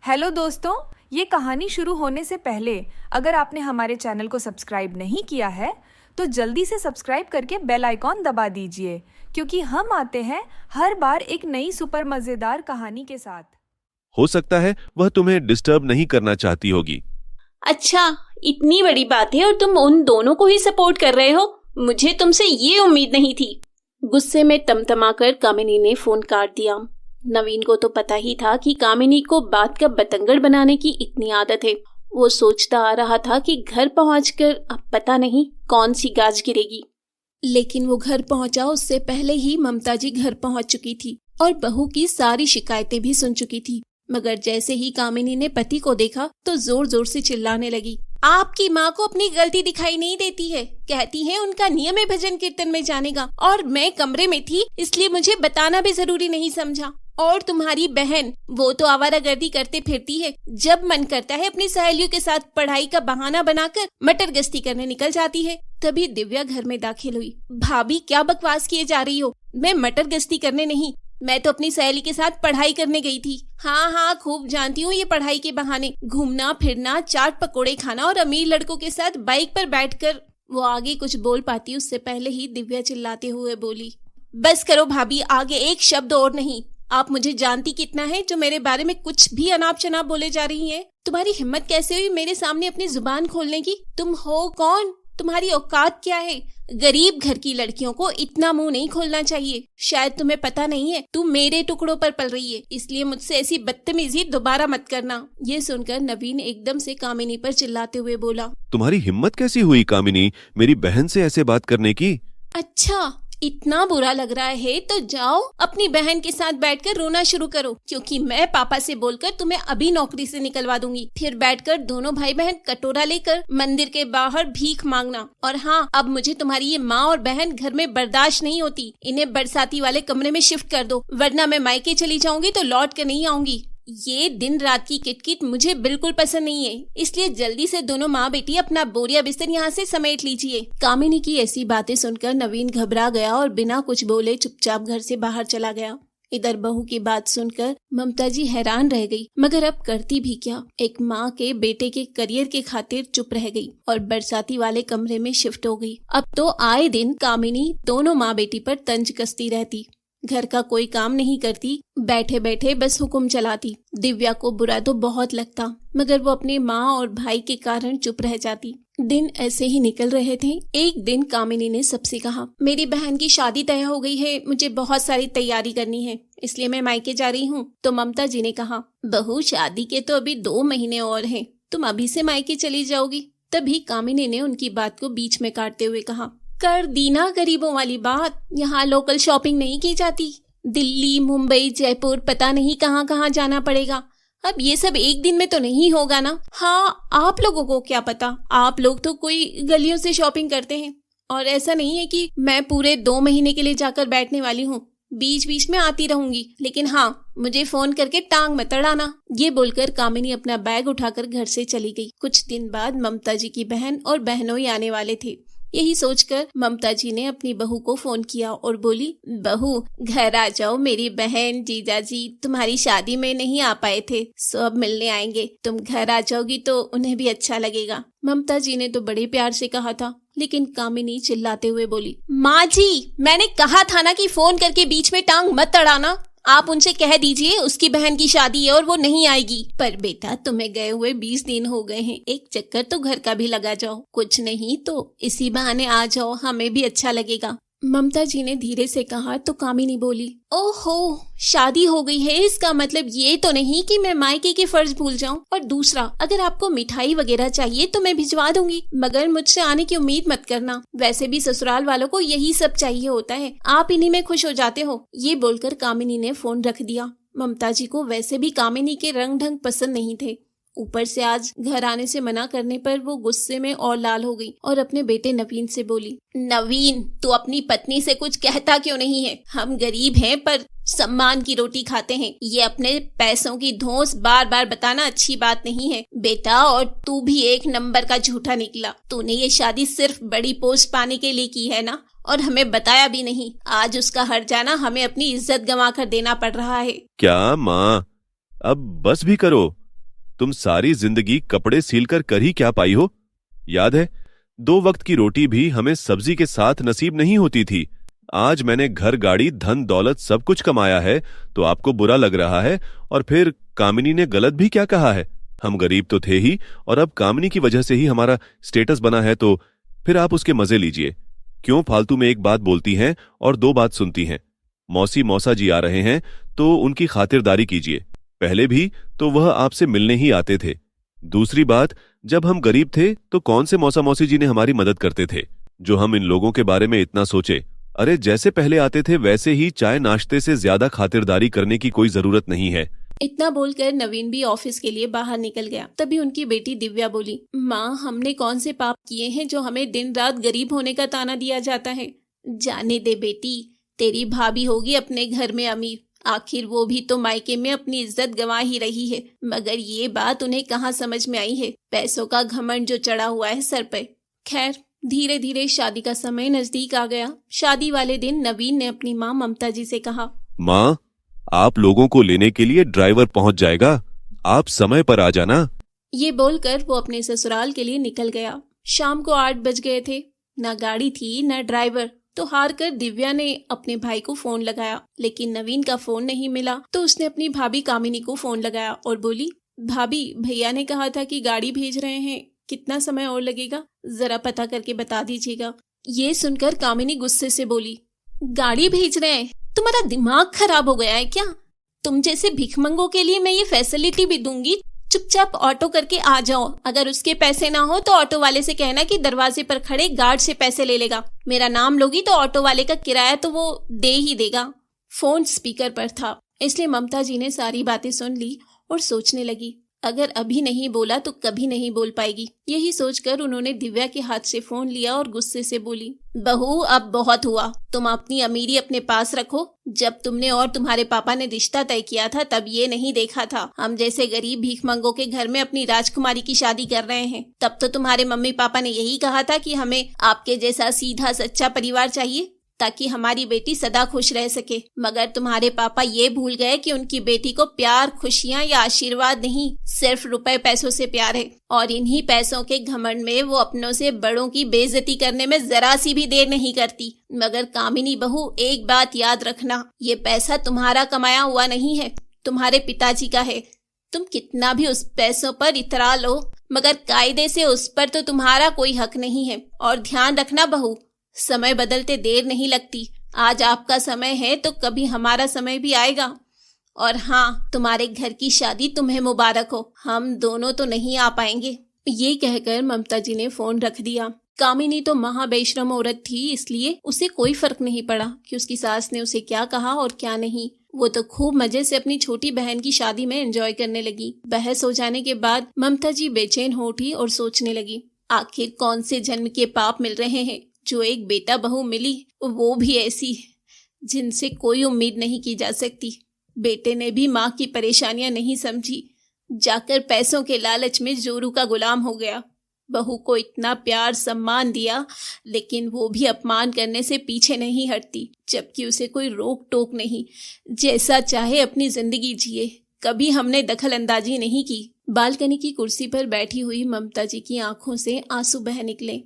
Hello दोस्तों, ये कहानी शुरू होने से पहले अगर आपने हमारे चैनल को सब्सक्राइब नहीं किया है तो जल्दी से सब्सक्राइब करके बेल आइकॉन दबा दीजिए, क्योंकि हम आते हैं हर बार एक नई सुपर मजेदार कहानी के साथ। हो सकता है वह तुम्हें डिस्टर्ब नहीं करना चाहती होगी। अच्छा, इतनी बड़ी बात है और तुम उन दोनों को ही सपोर्ट कर रहे हो। मुझे तुमसे ये उम्मीद नहीं थी। गुस्से में तमतमाकर कामिनी ने फोन काट दिया। नवीन को तो पता ही था कि कामिनी को बात का बतंगड़ बनाने की इतनी आदत है। वो सोचता आ रहा था कि घर पहुंचकर अब पता नहीं कौन सी गाज गिरेगी। लेकिन वो घर पहुंचा उससे पहले ही ममता जी घर पहुंच चुकी थी और बहू की सारी शिकायतें भी सुन चुकी थी। मगर जैसे ही कामिनी ने पति को देखा तो जोर जोर से चिल्लाने लगी। आपकी माँ को अपनी गलती दिखाई नहीं देती है। कहती है उनका नियम है भजन कीर्तन में जाने का, और मैं कमरे में थी इसलिए मुझे बताना भी जरूरी नहीं समझा। और तुम्हारी बहन, वो तो आवारागर्दी करते फिरती है। जब मन करता है अपनी सहेलियों के साथ पढ़ाई का बहाना बनाकर मटर गश्ती करने निकल जाती है। तभी दिव्या घर में दाखिल हुई। भाभी, क्या बकवास किए जा रही हो? मैं मटर गश्ती करने नहीं, मैं तो अपनी सहेली के साथ पढ़ाई करने गई थी। हाँ, खूब जानती हूँ ये पढ़ाई के बहाने, घूमना फिरना, चाट पकोड़े खाना और अमीर लड़कों के साथ बाइक पर बैठकर। वो आगे कुछ बोल पाती उससे पहले ही दिव्या चिल्लाते हुए बोली, बस करो भाभी, आगे एक शब्द और नहीं। आप मुझे जानती कितना है जो मेरे बारे में कुछ भी अनाप शनाप बोले जा रही है। तुम्हारी हिम्मत कैसे हुई मेरे सामने अपनी जुबान खोलने की? तुम हो कौन? तुम्हारी औकात क्या है? गरीब घर की लड़कियों को इतना मुंह नहीं खोलना चाहिए। शायद तुम्हें पता नहीं है, तू मेरे टुकड़ों पर पल रही है, इसलिए मुझसे ऐसी बदतमीजी दोबारा मत करना। ये सुनकर नवीन एकदम से कामिनी पर चिल्लाते हुए बोला, तुम्हारी हिम्मत कैसी हुई कामिनी, मेरी बहन से ऐसे बात करने की? अच्छा, इतना बुरा लग रहा है तो जाओ अपनी बहन के साथ बैठकर रोना शुरू करो, क्योंकि मैं पापा से बोलकर तुम्हें अभी नौकरी से निकलवा दूंगी। फिर बैठकर दोनों भाई बहन कटोरा लेकर मंदिर के बाहर भीख मांगना। और हाँ, अब मुझे तुम्हारी ये माँ और बहन घर में बर्दाश्त नहीं होती। इन्हें बरसाती वाले कमरे में शिफ्ट कर दो, वरना मैं मायके चली जाऊंगी तो लौट कर नहीं आऊंगी। ये दिन रात की किटकिट मुझे बिल्कुल पसंद नहीं है, इसलिए जल्दी से दोनों माँ बेटी अपना बोरिया बिस्तर यहाँ से समेट लीजिए। कामिनी की ऐसी बातें सुनकर नवीन घबरा गया और बिना कुछ बोले चुपचाप घर से बाहर चला गया। इधर बहू की बात सुनकर ममता जी हैरान रह गई, मगर अब करती भी क्या। एक माँ के बेटे के करियर के खातिर चुप रह गई और बरसाती वाले कमरे में शिफ्ट हो गई। अब तो आए दिन कामिनी दोनों माँ बेटी पर तंज कसती रहती। घर का कोई काम नहीं करती, बैठे बैठे बस हुक्म चलाती। दिव्या को बुरा तो बहुत लगता, मगर वो अपने माँ और भाई के कारण चुप रह जाती। दिन ऐसे ही निकल रहे थे। एक दिन कामिनी ने सबसे कहा, मेरी बहन की शादी तय हो गई है, मुझे बहुत सारी तैयारी करनी है, इसलिए मैं मायके जा रही हूँ। तो ममता जी ने कहा, बहू, शादी के तो अभी 2 महीने और हैं, तुम अभी से मायके चली जाओगी? तभी कामिनी ने उनकी बात को बीच में काटते हुए कहा, कर दी ना गरीबों वाली बात। यहाँ लोकल शॉपिंग नहीं की जाती, दिल्ली, मुंबई, जयपुर, पता नहीं कहाँ कहाँ जाना पड़ेगा। अब ये सब एक दिन में तो नहीं होगा ना। हाँ, आप लोगों को क्या पता, आप लोग तो कोई गलियों से शॉपिंग करते हैं, और ऐसा नहीं है कि मैं पूरे 2 महीने के लिए जाकर बैठने वाली हूँ। बीच बीच में आती रहूंगी, लेकिन हाँ, मुझे फोन करके टांग मत अड़ाना। ये बोलकर कामिनी अपना बैग उठाकर घर से चली गई। कुछ दिन बाद ममता जी की बहन और बहनोई आने वाले थे। यही सोचकर ममता जी ने अपनी बहू को फोन किया और बोली, बहू, घर आ जाओ, मेरी बहन जीजा जी तुम्हारी शादी में नहीं आ पाए थे, सब मिलने आएंगे। तुम घर आ जाओगी तो उन्हें भी अच्छा लगेगा। ममता जी ने तो बड़े प्यार से कहा था, लेकिन कामिनी चिल्लाते हुए बोली, माँ जी, मैंने कहा था ना कि फोन करके बीच में टांग मत अड़ाना। आप उनसे कह दीजिए उसकी बहन की शादी है और वो नहीं आएगी। पर बेटा, तुम्हें गए हुए 20 दिन हो गए हैं, एक चक्कर तो घर का भी लगा जाओ, कुछ नहीं तो इसी बहाने आ जाओ, हमें भी अच्छा लगेगा। ममता जी ने धीरे से कहा तो कामिनी बोली, ओहो, शादी हो गई है, इसका मतलब ये तो नहीं कि मैं मायके के फर्ज भूल जाऊं। और दूसरा, अगर आपको मिठाई वगैरह चाहिए तो मैं भिजवा दूंगी, मगर मुझसे आने की उम्मीद मत करना। वैसे भी ससुराल वालों को यही सब चाहिए होता है, आप इन्हीं में खुश हो जाते हो। ये बोलकर कामिनी ने फोन रख दिया। ममता जी को वैसे भी कामिनी के रंग ढंग पसंद नहीं थे, ऊपर से आज घर आने से मना करने पर वो गुस्से में और लाल हो गई और अपने बेटे नवीन से बोली, नवीन, तू अपनी पत्नी से कुछ कहता क्यों नहीं है? हम गरीब हैं पर सम्मान की रोटी खाते हैं। ये अपने पैसों की धौंस बार बार बताना अच्छी बात नहीं है बेटा, और तू भी एक नंबर का झूठा निकला। तूने ये शादी सिर्फ बड़ी पोस्ट पाने के लिए की है ना, और हमें बताया भी नहीं। आज उसका हट जाना हमें अपनी इज्जत गंवा कर देना पड़ रहा है। क्या माँ, अब बस भी करो। तुम सारी जिंदगी कपड़े सीलकर कर ही क्या पाई हो? याद है, 2 वक्त की रोटी भी हमें सब्जी के साथ नसीब नहीं होती थी। आज मैंने घर, गाड़ी, धन दौलत सब कुछ कमाया है तो आपको बुरा लग रहा है। और फिर कामिनी ने गलत भी क्या कहा है? हम गरीब तो थे ही, और अब कामिनी की वजह से ही हमारा स्टेटस बना है, तो फिर आप उसके मजे लीजिए। क्यों फालतू में एक बात बोलती हैं और 2 बात सुनती हैं? मौसी मौसा जी आ रहे हैं तो उनकी खातिरदारी कीजिए। पहले भी तो वह आपसे मिलने ही आते थे। दूसरी बात, जब हम गरीब थे तो कौन से मौसा मौसी जी ने हमारी मदद करते थे, जो हम इन लोगों के बारे में इतना सोचे? अरे जैसे पहले आते थे वैसे ही चाय नाश्ते से ज्यादा खातिरदारी करने की कोई जरूरत नहीं है। इतना बोलकर नवीन भी ऑफिस के लिए बाहर निकल गया। तभी उनकी बेटी दिव्या बोली, माँ, हमने कौन से पाप किए हैं जो हमें दिन रात गरीब होने का ताना दिया जाता है? जाने दे बेटी, तेरी भाभी होगी अपने घर में अमीर, आखिर वो भी तो मायके में अपनी इज्जत गंवा ही रही है। मगर ये बात उन्हें कहाँ समझ में आई है? पैसों का घमंड जो चढ़ा हुआ है सर पे। खैर, धीरे धीरे शादी का समय नजदीक आ गया। शादी वाले दिन नवीन ने अपनी माँ ममता जी से कहा, माँ, आप लोगों को लेने के लिए ड्राइवर पहुंच जाएगा, आप समय पर आ जाना। ये बोलकर वो अपने ससुराल के लिए निकल गया। शाम को 8 बज गए थे। न गाड़ी थी न ड्राइवर। तो हार कर दिव्या ने अपने भाई को फोन लगाया, लेकिन नवीन का फोन नहीं मिला। तो उसने अपनी भाभी कामिनी को फोन लगाया और बोली, भाभी, भैया ने कहा था कि गाड़ी भेज रहे हैं, कितना समय और लगेगा? जरा पता करके बता दीजिएगा। ये सुनकर कामिनी गुस्से से बोली, गाड़ी भेज रहे हैं? तुम्हारा दिमाग खराब हो गया है क्या? तुम जैसे भिखमंगों के लिए मैं ये फैसिलिटी भी दूंगी। चुपचाप ऑटो करके आ जाओ। अगर उसके पैसे ना हो तो ऑटो वाले से कहना कि दरवाजे पर खड़े गार्ड से पैसे ले लेगा। मेरा नाम लोगी तो ऑटो वाले का किराया तो वो दे ही देगा। फोन स्पीकर पर था, इसलिए ममता जी ने सारी बातें सुन ली और सोचने लगी, अगर अभी नहीं बोला तो कभी नहीं बोल पाएगी। यही सोचकर उन्होंने दिव्या के हाथ से फोन लिया और गुस्से से बोली, बहू, अब बहुत हुआ। तुम अपनी अमीरी अपने पास रखो। जब तुमने और तुम्हारे पापा ने रिश्ता तय किया था तब ये नहीं देखा था हम जैसे गरीब भीखमंगों के घर में अपनी राजकुमारी की शादी कर रहे हैं। तब तो तुम्हारे मम्मी पापा ने यही कहा था कि हमें आपके जैसा सीधा सच्चा परिवार चाहिए ताकि हमारी बेटी सदा खुश रह सके। मगर तुम्हारे पापा ये भूल गए कि उनकी बेटी को प्यार, खुशियां या आशीर्वाद नहीं, सिर्फ रुपए पैसों से प्यार है। और इन्हीं पैसों के घमंड में वो अपनों से बड़ों की बेइज्जती करने में जरा सी भी देर नहीं करती। मगर कामिनी बहू, एक बात याद रखना, ये पैसा तुम्हारा कमाया हुआ नहीं है, तुम्हारे पिताजी का है। तुम कितना भी उस पैसों पर इतरा लो, मगर कायदे से उस पर तो तुम्हारा कोई हक नहीं है। और ध्यान रखना बहू, समय बदलते देर नहीं लगती। आज आपका समय है तो कभी हमारा समय भी आएगा। और हाँ, तुम्हारे घर की शादी तुम्हें मुबारक हो। हम दोनों तो नहीं आ पाएंगे। ये कहकर ममता जी ने फोन रख दिया। कामिनी तो महाबेशरम औरत थी, इसलिए उसे कोई फर्क नहीं पड़ा कि उसकी सास ने उसे क्या कहा और क्या नहीं। वो तो खूब मजे से अपनी छोटी बहन की शादी में एंजॉय करने लगी। बहस हो जाने के बाद ममता जी बेचैन हो उठी और सोचने लगी, आखिर कौन से जन्म के पाप मिल रहे हैं जो एक बेटा बहू मिली, वो भी ऐसी जिनसे कोई उम्मीद नहीं की जा सकती। बेटे ने भी माँ की परेशानियां नहीं समझी, जाकर पैसों के लालच में जोरू का गुलाम हो गया। बहू को इतना प्यार सम्मान दिया, लेकिन वो भी अपमान करने से पीछे नहीं हटती, जबकि उसे कोई रोक टोक नहीं, जैसा चाहे अपनी जिंदगी जिए। कभी हमने दखल अंदाजी नहीं की। बालकनी की कुर्सी पर बैठी हुई ममता जी की आंखों से आंसू बह निकले।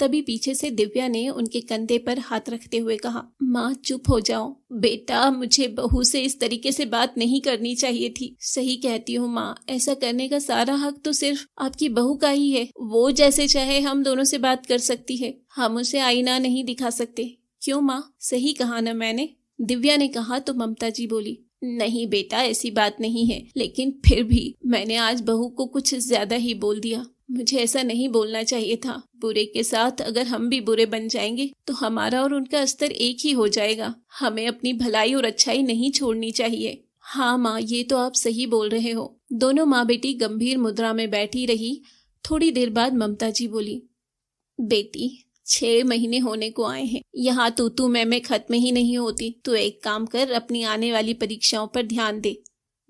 तभी पीछे से दिव्या ने उनके कंधे पर हाथ रखते हुए कहा, माँ चुप हो जाओ। बेटा, मुझे बहू से इस तरीके से बात नहीं करनी चाहिए थी। सही कहती हूँ माँ, ऐसा करने का सारा हक तो सिर्फ आपकी बहू का ही है। वो जैसे चाहे हम दोनों से बात कर सकती है, हम उसे आईना नहीं दिखा सकते। क्यों माँ, सही कहा ना मैंने? दिव्या ने कहा तो ममता जी बोली, नहीं बेटा, ऐसी बात नहीं है, लेकिन फिर भी मैंने आज बहू को कुछ ज्यादा ही बोल दिया। मुझे ऐसा नहीं बोलना चाहिए था। बुरे के साथ अगर हम भी बुरे बन जाएंगे तो हमारा और उनका स्तर एक ही हो जाएगा। हमें अपनी भलाई और अच्छाई नहीं छोड़नी चाहिए। हाँ माँ, ये तो आप सही बोल रहे हो। दोनों माँ बेटी गंभीर मुद्रा में बैठी रही। थोड़ी देर बाद ममता जी बोली, बेटी 6 महीने होने को आए हैं, यहाँ तू मैं खत्म ही नहीं होती। तो एक काम कर, अपनी आने वाली परीक्षाओं पर ध्यान दे।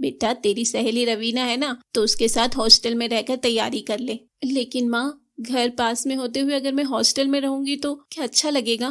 बेटा, तेरी सहेली रवीना है ना, तो उसके साथ हॉस्टल में रहकर तैयारी कर ले। लेकिन माँ, घर पास में होते हुए अगर मैं हॉस्टल में रहूंगी तो क्या अच्छा लगेगा?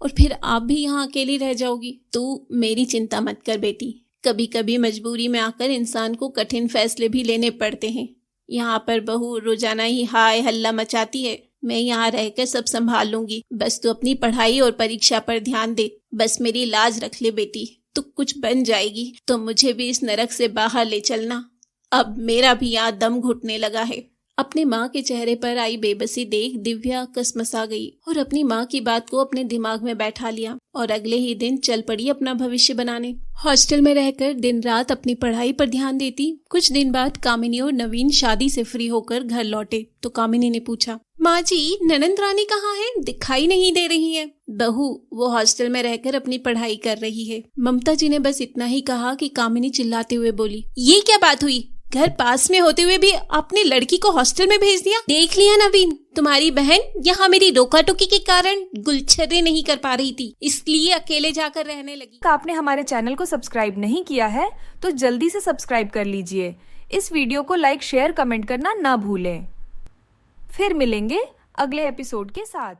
और फिर आप भी यहाँ अकेली रह जाओगी। तू मेरी चिंता मत कर बेटी, कभी कभी मजबूरी में आकर इंसान को कठिन फैसले भी लेने पड़ते हैं। यहाँ पर बहू रोजाना ही हाय हल्ला मचाती है। मैं यहाँ रहकर सब संभाल लूंगी, बस तू अपनी पढ़ाई और परीक्षा पर ध्यान दे। बस मेरी लाज रख ले बेटी, तू कुछ बन जाएगी तो मुझे भी इस नरक से बाहर ले चलना। अब मेरा भी यहाँ दम घुटने लगा है। अपने माँ के चेहरे पर आई बेबसी देख दिव्या कसमसा गई और अपनी माँ की बात को अपने दिमाग में बैठा लिया और अगले ही दिन चल पड़ी अपना भविष्य बनाने। हॉस्टल में रहकर दिन रात अपनी पढ़ाई पर ध्यान देती। कुछ दिन बाद कामिनी और नवीन शादी से फ्री होकर घर लौटे तो कामिनी ने पूछा, माँ जी ननंद रानी कहाँ है? दिखाई नहीं दे रही है। बहू वो हॉस्टल में रहकर अपनी पढ़ाई कर रही है। ममता जी ने बस इतना ही कहा कि कामिनी चिल्लाते हुए बोली, ये क्या बात हुई? घर पास में होते हुए भी आपने लड़की को हॉस्टल में भेज दिया। देख लिया नवीन, तुम्हारी बहन यहाँ मेरी रोका टोकी के कारण गुलछर्रे नहीं कर पा रही थी, इसलिए अकेले जाकर रहने लगी। आपने हमारे चैनल को सब्सक्राइब नहीं किया है तो जल्दी से सब्सक्राइब कर लीजिए। इस वीडियो को लाइक शेयर कमेंट करना ना भूलें। फिर मिलेंगे अगले एपिसोड के साथ।